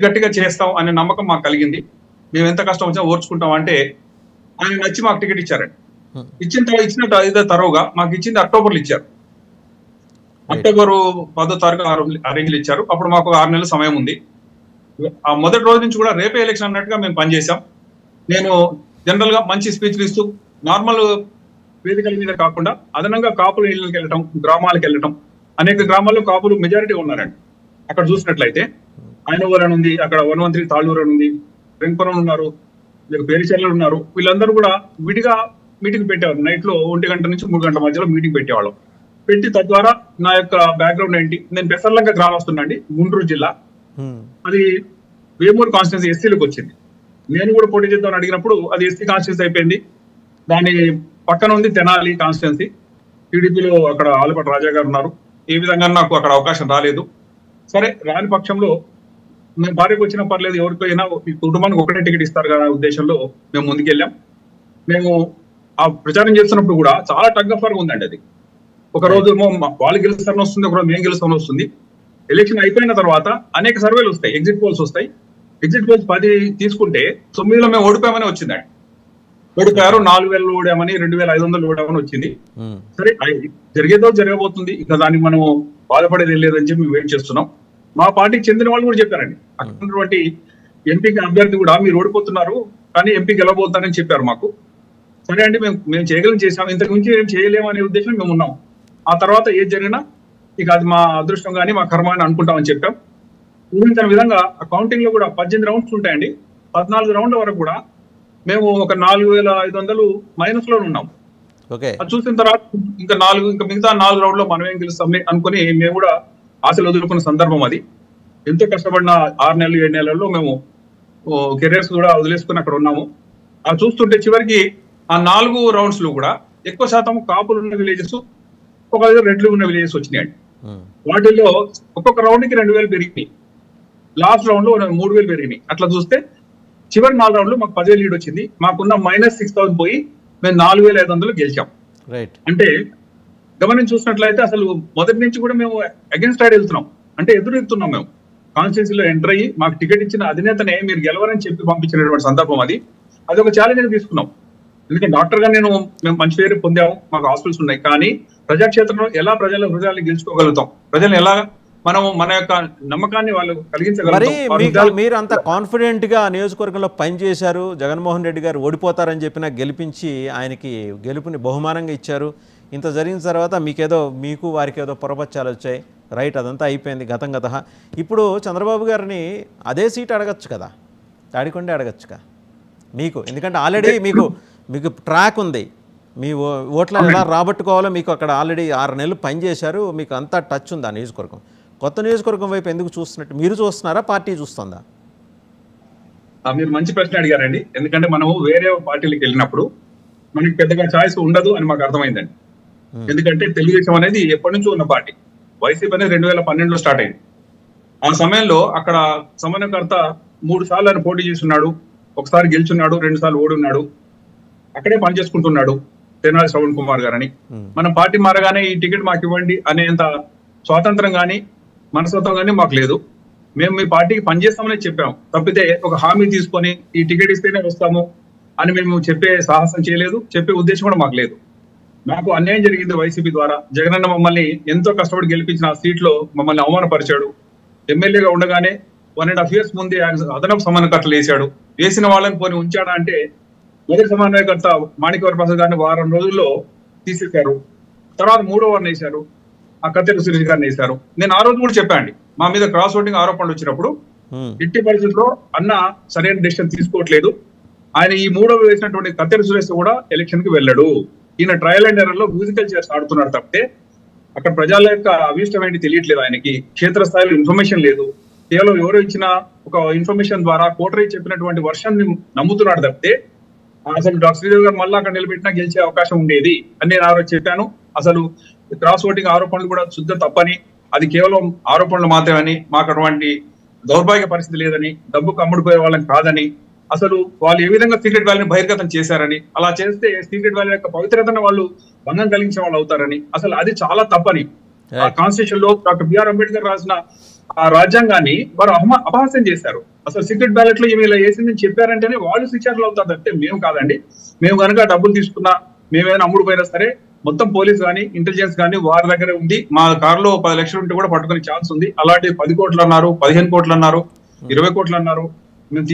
గట్టిగా చేస్తాం అనే నమ్మకం మాకు కలిగింది. మేము ఎంత కష్టం వచ్చినా ఓర్చుకుంటాం అంటే ఆయన నచ్చి మాకు టికెట్ ఇచ్చారండి. ఇచ్చిన ఇదే తరువుగా మాకు ఇచ్చింది అక్టోబర్లో ఇచ్చారు. అక్టోబర్ 10వ తారీఖు అరేంజ్లు ఇచ్చారు. అప్పుడు మాకు 6 నెలల సమయం ఉంది. ఆ మొదటి రోజు నుంచి కూడా రేపే ఎలక్షన్ అన్నట్టుగా మేము పనిచేసాం. నేను జనరల్ గా మంచి స్పీచ్లు ఇస్తూ నార్మల్ వేదికల మీద కాకుండా అదనంగా కాపుల ఇళ్ళకి వెళ్ళటం, గ్రామాలకు వెళ్ళటం. అనేక గ్రామాల్లో కాపులు మెజారిటీ ఉన్నారండి. అక్కడ చూసినట్లయితే ఆయనవరం ఉంది, అక్కడ వనవంత్రి తాళ్ళూరు ఉంది, వెంకపురం ఉన్నారు, పేరుచెర్ల ఉన్నారు. వీళ్ళందరూ కూడా విడిగా మీటింగ్ పెట్టేవారు. నైట్ లో 1 గంట నుంచి 3 గంటల మధ్యలో మీటింగ్ పెట్టేవాళ్ళం. పెట్టి తద్వారా నా యొక్క బ్యాక్గ్రౌండ్ ఏంటి, నేను పెసర్లంక గ్రామస్తున్నండి, గుంటూరు జిల్లా. అది వేమూరు కాన్స్టిట్యున్సీ ఎస్సీలకు వచ్చింది. నేను కూడా పోటీ చేద్దామని అడిగినప్పుడు అది ఎస్సీ కాన్స్టిట్యున్సీ అయిపోయింది. దాని పక్కన ఉంది తెనాలి కాన్స్టిట్యున్సీ. టీడీపీలో అక్కడ ఆలపాటి రాజా గారు ఉన్నారు. ఏ విధంగా నాకు అక్కడ అవకాశం రాలేదు. సరే రాని పక్షంలో మేము భార్యకు వచ్చినా పర్లేదు, ఎవరికైనా ఈ కుటుంబానికి ఒకటే టికెట్ ఇస్తారు కదా ఉద్దేశంలో మేము ముందుకెళ్ళాం. మేము ఆ ప్రచారం చేస్తున్నప్పుడు కూడా చాలా టగ్ ఆఫ్ వార్ ఉందండి. అది ఒక రోజు వాళ్ళు గెలుస్తారని వస్తుంది, ఒకరోజు మేము గెలుస్తామని వస్తుంది. ఎలక్షన్ అయిపోయిన తర్వాత అనేక సర్వేలు వస్తాయి, ఎగ్జిట్ పోల్స్ వస్తాయి. ఎగ్జిట్ పోల్స్ 10 తీసుకుంటే 9లో మేము ఓడిపోయామని వచ్చిందండి. ఓడిపోయారు, 4000 ఓడామని, 2500 ఓడామని వచ్చింది. సరే జరిగేదో జరగబోతుంది, ఇంకా దానికి మనం బాధపడేది లేదని చెప్పి మేము వెయిట్ చేస్తున్నాం. మా పార్టీకి చెందిన వాళ్ళు కూడా చెప్పారండి. అక్కడ ఉన్నటువంటి ఎంపీకి అభ్యర్థి కూడా మీరు ఓడిపోతున్నారు కానీ ఎంపీ గెలవబోతారని చెప్పారు మాకు. సరే అండి, మేము చేయగలం చేసాం, ఇంతకు మించి ఏం చేయలేము అనే ఉద్దేశం మేము ఉన్నాం. ఆ తర్వాత ఏది జరిగినా ఇక అది మా అదృష్టం కానీ మా కర్మ అని అనుకుంటామని చెప్పాం. ఊహించిన విధంగా ఆ కౌంటింగ్ లో కూడా 18 రౌండ్స్ ఉంటాయండి. 14 రౌండ్ల వరకు కూడా మేము ఒక 4500 మైనస్ లో ఉన్నాం. అది చూసిన తర్వాత ఇంకా మిగతా 4 రౌండ్ లో మనం ఏం గెలుస్తాం అనుకుని మేము కూడా ఆశలు వదులుకున్న సందర్భం అది. ఎంతో కష్టపడిన 6 నెలలు 7 నెలల్లో మేము కెరియర్స్ కూడా వదిలేసుకుని అక్కడ ఉన్నాము. అది చూస్తుంటే చివరికి ఆ 4 రౌండ్స్ లో కూడా ఎక్కువ శాతం కాపులు ఉన్న విలేజెస్, ఒక రెడ్లు ఉన్న విలేజెస్ వచ్చినాయండి. వాటిల్లో ఒక్కొక్క రౌండ్ కి 2000 పెరిగినాయి. లాస్ట్ రౌండ్ లో 3000 పెరిగినాయి. అట్లా చూస్తే చివరి 4 రౌండ్లు మాకు 10,000 లీడ్ వచ్చింది. మాకున్న -6000 పోయి మేము 4500 గెలిచాం. అంటే గమనించి చూసినట్లయితే అసలు మొదటి నుంచి కూడా మేము అగెన్స్ట్ సైడ్ వెళ్తున్నాం, అంటే ఎదురెళ్తున్నాం. మేము కాన్స్టిట్యున్సీలో ఎంటర్ అయ్యి మాకు టికెట్ ఇచ్చిన అధినేతనే మీరు గెలవరని చెప్పి పంపించినటువంటి సందర్భం అది. అది ఒక ఛాలెంజ్ తీసుకున్నాం. ఎందుకంటే డాక్టర్ గా మేము మంచి పేరు పొందాము, మాకు హాస్పిటల్స్ ఉన్నాయి. కానీ ప్రజాక్షేత్రంలో ఎలా ప్రజల హృదయాలు గెలుచుకోగలుగుతాం, ప్రజలు ఎలా మన యొక్క నమ్మకాన్ని వాళ్ళు కలిగించగలుగుతాం. మీరు అంత కాన్ఫిడెంట్ గా నియోజకవర్గంలో పనిచేశారు. జగన్మోహన్ రెడ్డి గారు ఓడిపోతారని చెప్పినా గెలిపించి ఆయనకి గెలుపుని బహుమానంగా ఇచ్చారు. ఇంత జరిగిన తర్వాత మీకు వారికి ఏదో పొరపచ్చాలు వచ్చాయి, రైట్, అదంతా అయిపోయింది, గతం గత. ఇప్పుడు చంద్రబాబు గారిని అదే సీట్ అడగచ్చు కదా, తాడికొండే అడగచ్చుగా మీకు. ఎందుకంటే ఆల్రెడీ మీకు ట్రాక్ ఉంది, మీ ఓట్లను ఎలా రాబట్టుకోవాలో మీకు అక్కడ ఆల్రెడీ 6 నెలలు పనిచేశారు, మీకు అంతా టచ్ ఉంది ఆ నియోజకవర్గం. కొత్త నియోజకవర్గం వైపు ఎందుకు చూస్తున్నట్టు, మీరు చూస్తున్నారా, పార్టీ చూస్తుందా? మీరు మంచి ప్రశ్న అడిగారండి. ఎందుకంటే మనము వేరే పార్టీలకు వెళ్ళినప్పుడు మనకి పెద్దగా ఛాయిస్ ఉండదు అని మాకు అర్థమైందండి. ఎందుకంటే తెలుగుదేశం అనేది ఎప్పటి నుంచో ఉన్న పార్టీ. వైసీపీ అనేది 2012లో స్టార్ట్ అయింది. ఆ సమయంలో అక్కడ సమన్వయకర్త 3 సార్లు ఆయన పోటీ చేస్తున్నాడు, ఒకసారి గెలుచున్నాడు, 2 సార్లు ఓడున్నాడు. అక్కడే పనిచేసుకుంటున్నాడు తెనాలి శ్రవణ్ కుమార్ గారని. మనం పార్టీ మారగానే ఈ టికెట్ మాకు ఇవ్వండి అనేంత స్వాతంత్రం కానీ మనస్తత్వం కానీ మాకు లేదు. మేము మీ పార్టీకి పనిచేస్తామని చెప్పాము తప్పితే ఒక హామీ తీసుకొని ఈ టికెట్ ఇస్తేనే వస్తాము అని మేము చెప్పే సాహసం చేయలేదు, చెప్పే ఉద్దేశం కూడా మాకు లేదు. మాకు అన్యాయం జరిగింది వైసీపీ ద్వారా. జగనన్న మమ్మల్ని ఎంతో కష్టపడి గెలిపించిన ఆ సీట్ లో మమ్మల్ని అవమానపరిచాడు. ఎమ్మెల్యేగా ఉండగానే 1.5 years ముందే ఆయన అదనపు సమన్వయకర్తలు వేశాడు. వేసిన వాళ్ళని పోని ఉంచాడా అంటే మొదటి సమన్వయకర్త మాణిక్యవర ప్రసాద్ గారిని వారం రోజుల్లో తీసేశారు. తర్వాత 3వ వారిని వేశారు, ఆ కత్తెర సురేష్ గారిని వేశారు. నేను ఆ రోజు కూడా చెప్పాండి, మా మీద క్రాస్ ఓటింగ్ ఆరోపణలు వచ్చినప్పుడు ఇట్టి పరిస్థితుల్లో అన్న సరైన డెసిషన్ తీసుకోవట్లేదు, ఆయన ఈ 3వ వేసినటువంటి కత్తెర సురేష్ కూడా ఎలక్షన్ కి వెళ్ళడు, ఈయన ట్రయల్ అండ్ ఎర్రర్ లో మ్యూజికల్ చేసి ఆడుతున్నాడు తప్పితే అక్కడ ప్రజల యొక్క అభిష్టం ఏంటి తెలియట్లేదు ఆయనకి. క్షేత్రస్థాయిలో ఇన్ఫర్మేషన్ లేదు. కేవలం ఎవరో ఇచ్చిన ఒక ఇన్ఫర్మేషన్ ద్వారా కోటరీ చెప్పినటువంటి వర్షన్ నమ్ముతున్నాడు తప్పితే అసలు డాక్టర్ శ్రీదేవి గారు మళ్ళీ అక్కడ నిలబెట్టినా గెలిచే అవకాశం ఉండేది అని నేను ఆ రోజు చెప్పాను. అసలు క్రాస్ ఓటింగ్ ఆరోపణలు కూడా శుద్ధ తప్పని, అది కేవలం ఆరోపణలు మాత్రమని, మాకు అటువంటి దౌర్భాగ్య పరిస్థితి లేదని, డబ్బుకు అమ్ముడుపోయే వాళ్ళని కాదని, అసలు వాళ్ళు ఏ విధంగా సీక్రెట్ వ్యాలీని బహిర్గతం చేశారని, అలా చేస్తే సీక్రెట్ వ్యాలీ యొక్క పవిత్రతను వాళ్ళు భంగం కలిగించే వాళ్ళు అవుతారని, అసలు అది చాలా తప్పని. ఆ కాన్స్టిట్యూషన్ లో డాక్టర్ బిఆర్ అంబేద్కర్ రాసిన ఆ రాజ్యాంగాన్ని వారు అపహాస్యం చేశారు. అసలు సీక్రెట్ బ్యాలెట్ లో ఇలా వేసిందని చెప్పారంటేనే వాళ్ళు శిక్షార్లు అవుతారు అంటే మేము కాదండి. మేము కనుక డబ్బులు తీసుకున్నా, మేమేమైనా అమ్ముడు పోయినా సరే మొత్తం పోలీస్ కానీ ఇంటెలిజెన్స్ కానీ వారి దగ్గరే ఉంది. మా కారులో 10 లక్షలు ఉంటే కూడా పట్టుకునే ఛాన్స్ ఉంది. అలాంటి 10 కోట్లు అన్నారు, 15 కోట్లు అన్నారు, 20 కోట్లు అన్నారు. మేము